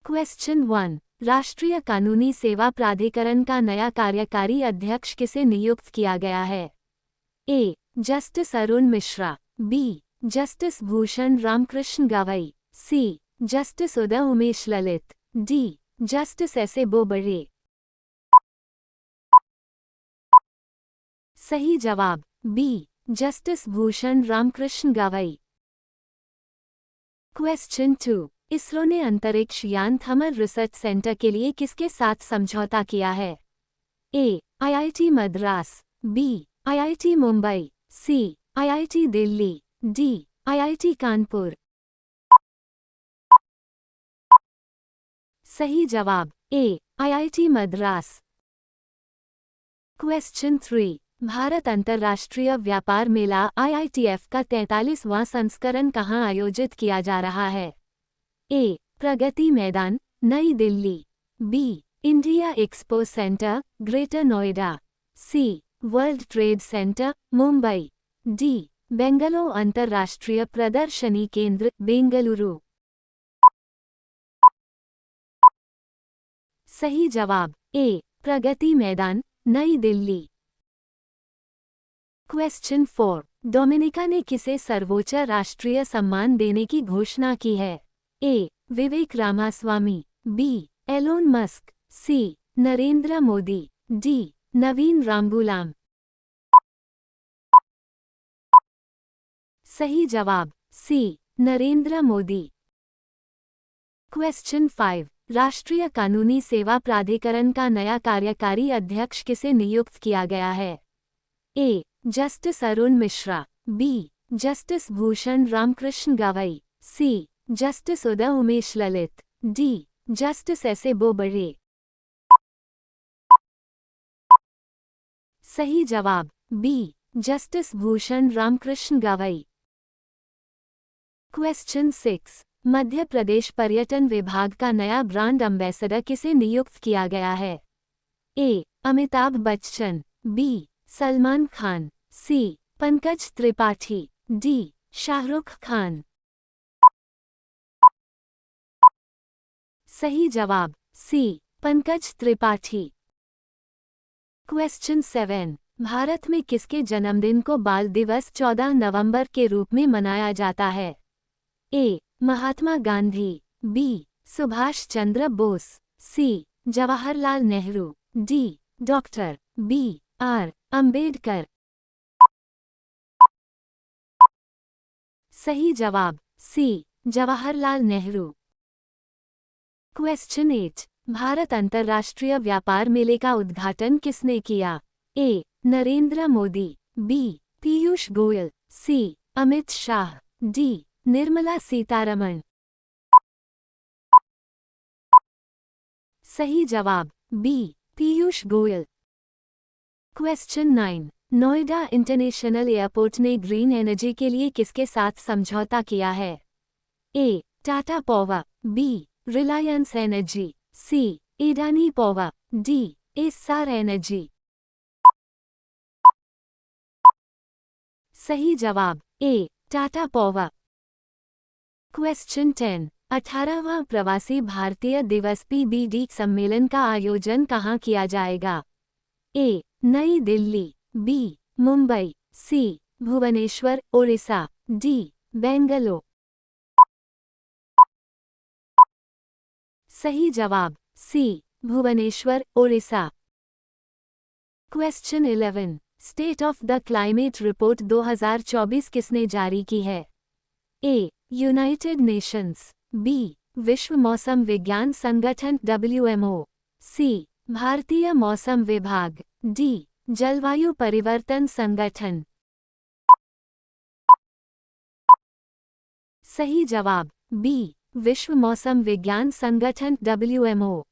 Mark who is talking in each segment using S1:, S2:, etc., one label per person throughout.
S1: Question 1। राष्ट्रीय कानूनी सेवा प्राधिकरण का नया कार्यकारी अध्यक्ष किसे नियुक्त किया गया है? A. Justice Arun Mishra, B. Justice Bhushan Ramkrishna Gavai, C. Justice Uday Umesh Lalit, D. Justice S A. Bobde. सही जवाब B. Justice Bhushan Ramkrishna Gavai. Question 2। ISRO ने अंतरिक्ष यान थमर रिसर्च सेंटर के लिए किसके साथ समझौता किया है? A. IIT Madras, B. IIT Mumbai, C. IIT Delhi, D. IIT Kanpur. सही जवाब A. IIT Madras. Question 3। Bharat अंतर्राष्ट्रीय व्यापार मेला IITF का 43वां संस्करण कहाँ आयोजित किया जा रहा है? ए. Pragati Maidan, Nai Delhi, B. India expo centre, greater Noida, C. World trade centre, Mumbai, D. Bengaluru अंतर्राष्ट्रीय प्रदर्शनी केंद्र, बेंगलुरु। सही जवाब ए. प्रगति मैदान, नई दिल्ली। क्वेश्चन 4। डोमिनिका ने किसे सर्वोच्च राष्ट्रीय सम्मान देने की घोषणा की है? ए. विवेक रामास्वामी, बी. एलोन मस्क, सी. नरेंद्र मोदी, डी. नवीन रामगुलाम। सही जवाब सी. नरेंद्र मोदी। क्वेश्चन 5। राष्ट्रीय कानूनी सेवा प्राधिकरण का नया कार्यकारी अध्यक्ष किसे नियुक्त किया गया है? A. Justice Arun Mishra, B. Justice Bhushan Ramkrishna Gavai, C. Justice Uday Umesh Lalit, D. Justice S A. Bobde. सही जवाब B. Justice Bhushan Ramkrishna Gavai. Question 6। Madhya Pradesh पर्यटन विभाग का नया ब्रांड एम्बेसडर किसे नियुक्त किया गया है? ए. अमिताभ बच्चन, बी. सलमान खान, सी. पंकज त्रिपाठी, डी. शाहरुख खान। सही जवाब सी. पंकज त्रिपाठी। क्वेश्चन 7। भारत में किसके जन्मदिन को बाल दिवस 14 नवंबर के रूप में मनाया जाता है? A. Mahatma Gandhi, B. Subhash Chandra Bose, C. Jawaharlal Nehru, D. Doctor B. R. Ambedkar. सही जवाब सी. जवाहरलाल नेहरू। क्वेश्चन 8। भारत अंतर्राष्ट्रीय व्यापार मेले का उद्घाटन किसने किया? A. Narendra Modi, B. Piyush Goyal, C. Amit Shah, D. Nirmala Sitharaman. सही जवाब B. Piyush Goyal. Question 9। Noida international airport ने ग्रीन एनर्जी के लिए किसके साथ समझौता किया है? A. Tata power, B. Reliance energy, C. Adani power, D. Essar energy. सही जवाब ए. टाटा पावर। क्वेश्चन 10। 18वां प्रवासी भारतीय दिवस PBD सम्मेलन का आयोजन कहाँ किया जाएगा? A. Nai Delhi, B. Mumbai, C. Bhubaneswar, Odisha, D. Bengaluru. सही जवाब C. Bhubaneswar, Odisha. Question 11। State of the climate report 2024 किसने जारी की है? ए. United Nations, B. विश्व मौसम विज्ञान संगठन WMO, सी. भारतीय मौसम विभाग, डी. जलवायु परिवर्तन संगठन। सही जवाब बी. विश्व मौसम विज्ञान संगठन WMO।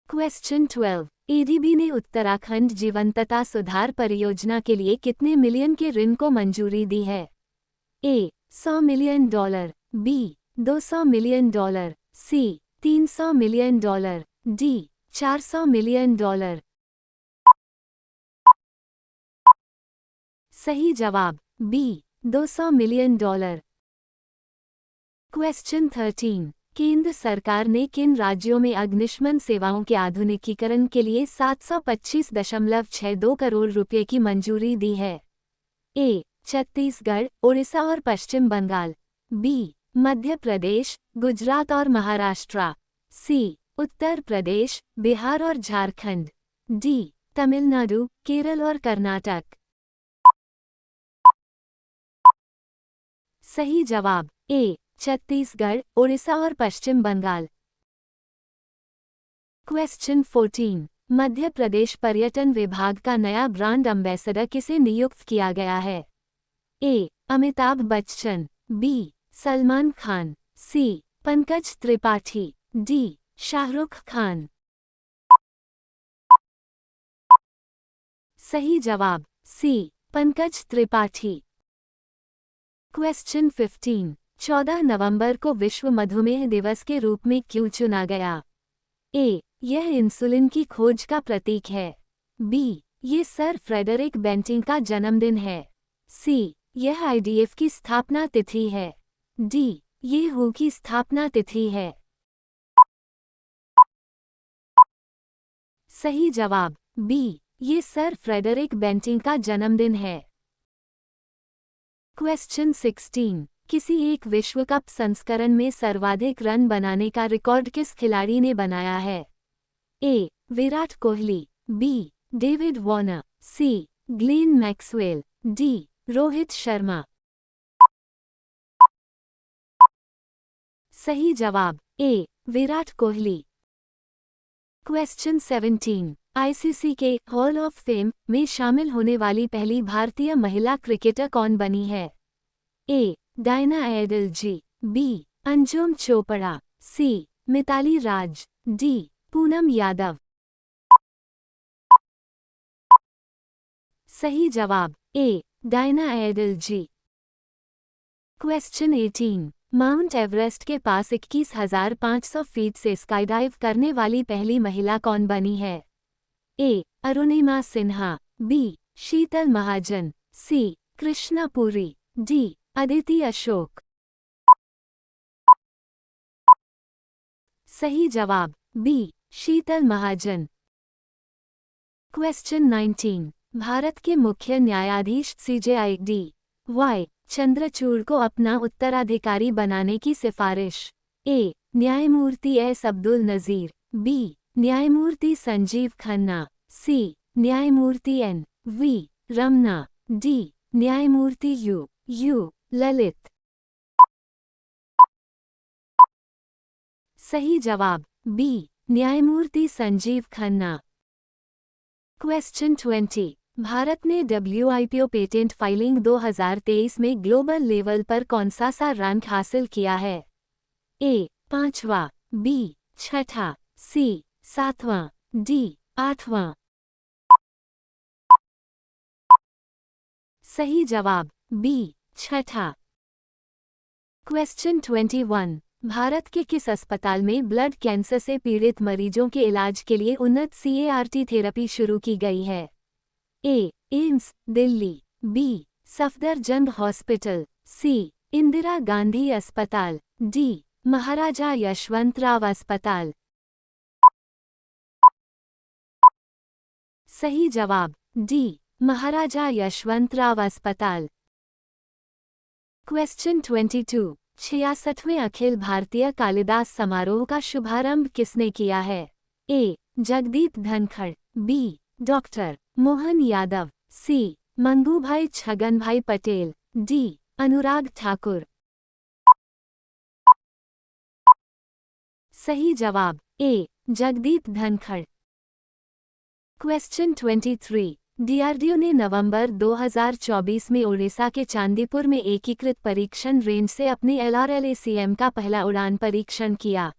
S1: क्वेश्चन 12। ADB ने उत्तराखंड जीवंतता सुधार परियोजना के लिए कितने मिलियन के ऋण को मंजूरी दी है? ए. $100 मिलियन, बी. $200 मिलियन, सी. $300 मिलियन, डी. $400 मिलियन। सही जवाब बी. $200 मिलियन। क्वेश्चन 13। केंद्र सरकार ने किन राज्यों में अग्निशमन सेवाओं के आधुनिकीकरण के लिए 725.62 करोड़ रुपए की मंजूरी दी है? ए. छत्तीसगढ़, ओडिशा और पश्चिम बंगाल। बी. मध्य प्रदेश, गुजरात और महाराष्ट्र। सी. उत्तर प्रदेश, बिहार और झारखंड। डी. तमिलनाडु, केरल और कर्नाटक। सही जवाब ए. छत्तीसगढ़, ओडिशा और पश्चिम बंगाल। क्वेश्चन 14। मध्य प्रदेश पर्यटन विभाग का नया ब्रांड एम्बेसडर किसे नियुक्त किया गया है? ए. अमिताभ बच्चन। बी. सलमान खान। सी. पंकज त्रिपाठी। डी. शाहरुख खान। सही जवाब सी. पंकज त्रिपाठी। क्वेश्चन 15। 14 नवंबर को विश्व मधुमेह दिवस के रूप में क्यों चुना गया? ए. यह इंसुलिन की खोज का प्रतीक है। बी. ये सर फ्रेडरिक बेंटिंग का जन्मदिन है। सी. यह आईडीएफ की स्थापना तिथि है। डी. ये हू की स्थापना तिथि है। सही जवाब बी. ये सर फ्रेडरिक बेंटिंग का जन्मदिन है। क्वेश्चन 16। किसी एक विश्व कप संस्करण में सर्वाधिक रन बनाने का रिकॉर्ड किस खिलाड़ी ने बनाया है? A. Virat Kohli. B. David Warner. C. Glenn Maxwell. D. Rohit Sharma. सही जवाब A. Virat Kohli. Question 17। ICC के हॉल ऑफ फेम में शामिल होने वाली पहली भारतीय महिला क्रिकेटर कौन बनी है? A. Diana Edulji. B. Anjum Chopra. C. Mithali Raj. D. Poonam Yadav. सही जवाब A. Diana Edulji. Question 18। Mount Everest के पास 21,500 फीट से स्काईडाइव करने वाली पहली महिला कौन बनी है? ए. अरुणिमा सिन्हा। बी. शीतल महाजन। सी. कृष्णा पुरी। डी. अदिति अशोक। सही जवाब बी. शीतल महाजन। क्वेश्चन 19। भारत के मुख्य न्यायाधीश CJI वाई चंद्रचूड़ को अपना उत्तराधिकारी बनाने की सिफारिश ए. न्यायमूर्ति एस अब्दुल नज़ीर। बी. न्यायमूर्ति संजीव खन्ना। सी. न्यायमूर्ति N.V. रमना। डी. न्यायमूर्ति यू ललित। सही जवाब बी. न्यायमूर्ति संजीव खन्ना। क्वेश्चन 20। भारत ने WIPO पेटेंट फाइलिंग 2023 में ग्लोबल लेवल पर कौन सा रैंक हासिल किया है? ए. 5वां। बी. 6ठा। सी. 7वां। डी. 8वां। सही जवाब बी. 6ठा। क्वेश्चन 21। भारत के किस अस्पताल में ब्लड कैंसर से पीड़ित मरीजों के इलाज के लिए उन्नत CAR-T थेरेपी शुरू की गई है? A. AIIMS Delhi. B. Safdarjung hospital. C. Indira Gandhi अस्पताल। डी. महाराजा यशवंतराव अस्पताल। सही जवाब डी. महाराजा यशवंतराव अस्पताल। क्वेश्चन 22। 66वें अखिल भारतीय कालिदास समारोह का शुभारंभ किसने किया है? ए. जगदीप धनखड़। बी. डॉक्टर मोहन यादव। सी. मंगूभाई छगनभाई पटेल। डी. अनुराग ठाकुर। सही जवाब ए. जगदीप धनखड़। क्वेश्चन 23। DRDO ने नवंबर 2024 में ओडिशा के चांदीपुर में एकीकृत परीक्षण रेंज से अपने LRLACM का पहला उड़ान परीक्षण किया।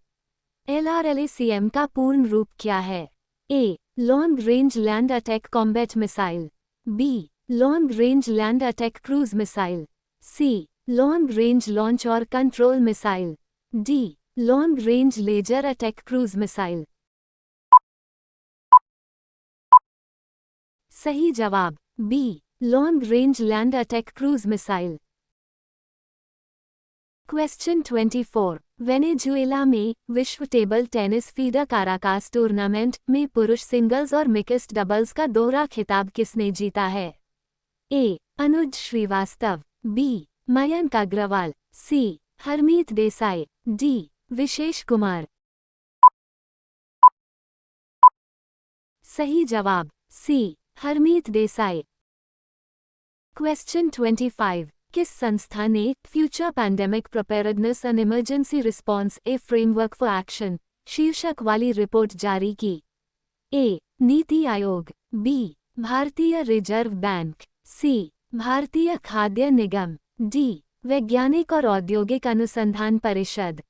S1: LRLACM का पूर्ण रूप क्या है? A. Long range land attack combat missile. B. Long range land attack cruise missile. C. Long range launch और control missile. D. Long range laser attack cruise missile. सही जवाब B. Long range land attack cruise missile. Question 24। Venezuela में विश्व table tennis feeder Caracas tournament में पुरुष singles और mixed doubles का दोहरा खिताब किसने जीता है? ए. अनुज श्रीवास्तव, बी. मयंक अग्रवाल, सी. हरमीत देसाई, डी. विशेष कुमार। सही जवाब सी. हरमीत देसाई। क्वेश्चन 25 किस संस्था ने future pandemic preparedness and emergency response A framework for action शीर्षक वाली रिपोर्ट जारी की? ए. नीति आयोग, बी. भारतीय रिजर्व बैंक, सी. भारतीय खाद्य निगम, डी. वैज्ञानिक और औद्योगिक अनुसंधान परिषद।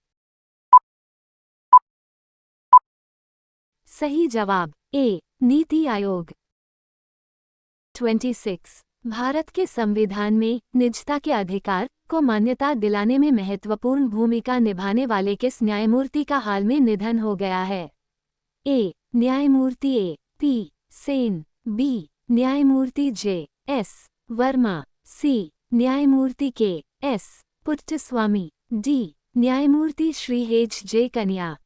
S1: सही जवाब ए. नीति आयोग। 26 भारत के संविधान में निजता के अधिकार को मान्यता दिलाने में महत्वपूर्ण भूमिका निभाने वाले किस न्यायमूर्ति का हाल में निधन हो गया है? ए. न्यायमूर्ति ए. पी. सेन, बी. न्यायमूर्ति जे. एस. वर्मा, सी. न्यायमूर्ति के. एस. पुट्टस्वामी, डी. न्यायमूर्ति श्री एच जे कन्या।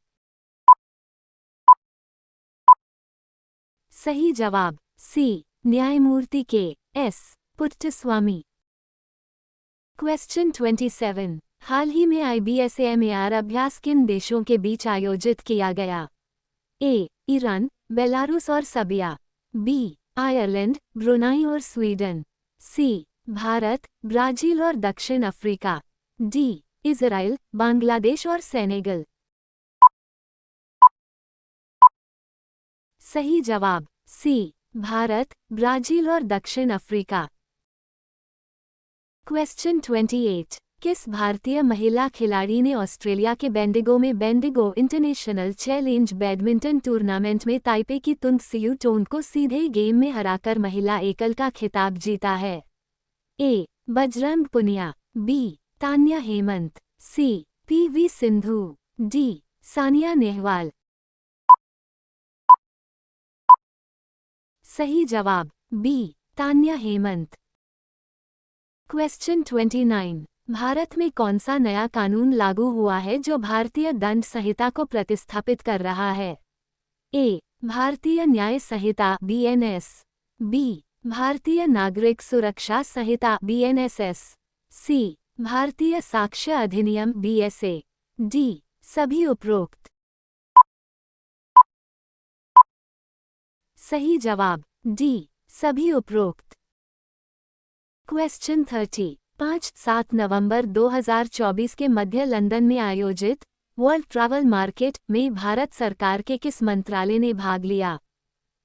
S1: सही जवाब सी. न्यायमूर्ति के. एस. पुट्टस्वामी। क्वेश्चन 27 हाल ही में IBSAMAR अभ्यास किन देशों के बीच आयोजित किया गया? ए. ईरान, बेलारूस और सर्बिया, बी. आयरलैंड, ब्रुनाई और स्वीडन, सी. भारत, ब्राजील और दक्षिण अफ्रीका, डी. इजराइल, बांग्लादेश और सेनेगल। सही जवाब सी. भारत, ब्राजील और दक्षिण अफ्रीका। क्वेश्चन 28 किस भारतीय महिला खिलाड़ी ने ऑस्ट्रेलिया के बेंडिगो में Bendigo international challenge badminton tournament में ताइपे की तुंग सियू टोन को सीधे गेम में हराकर महिला एकल का खिताब जीता है? A. Bajrang Punia, B. Tanya Hemant, C. PV Sindhu, D. Saina Nehwal. सही जवाब बी. तान्या हेमंत। क्वेश्चन 29 भारत में कौन सा नया कानून लागू हुआ है जो भारतीय दंड संहिता को प्रतिस्थापित कर रहा है? ए. भारतीय न्याय संहिता BNS, बी. भारतीय नागरिक सुरक्षा संहिता BNSS, सी. भारतीय साक्ष्य अधिनियम BSA, डी. सभी उपरोक्त। सही जवाब डी. सभी उपरोक्त। क्वेश्चन 30 5-7 नवंबर 2024 के मध्य लंदन में आयोजित वर्ल्ड ट्रैवल मार्केट में भारत सरकार के किस मंत्रालय ने भाग लिया?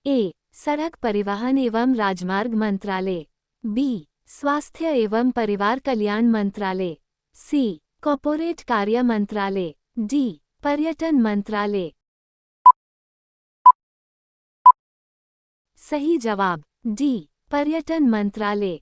S1: ए. सड़क परिवहन एवं राजमार्ग मंत्रालय, बी. स्वास्थ्य एवं परिवार कल्याण मंत्रालय, सी. कॉर्पोरेट कार्य मंत्रालय, डी. पर्यटन मंत्रालय। सही जवाब डी. पर्यटन मंत्रालय।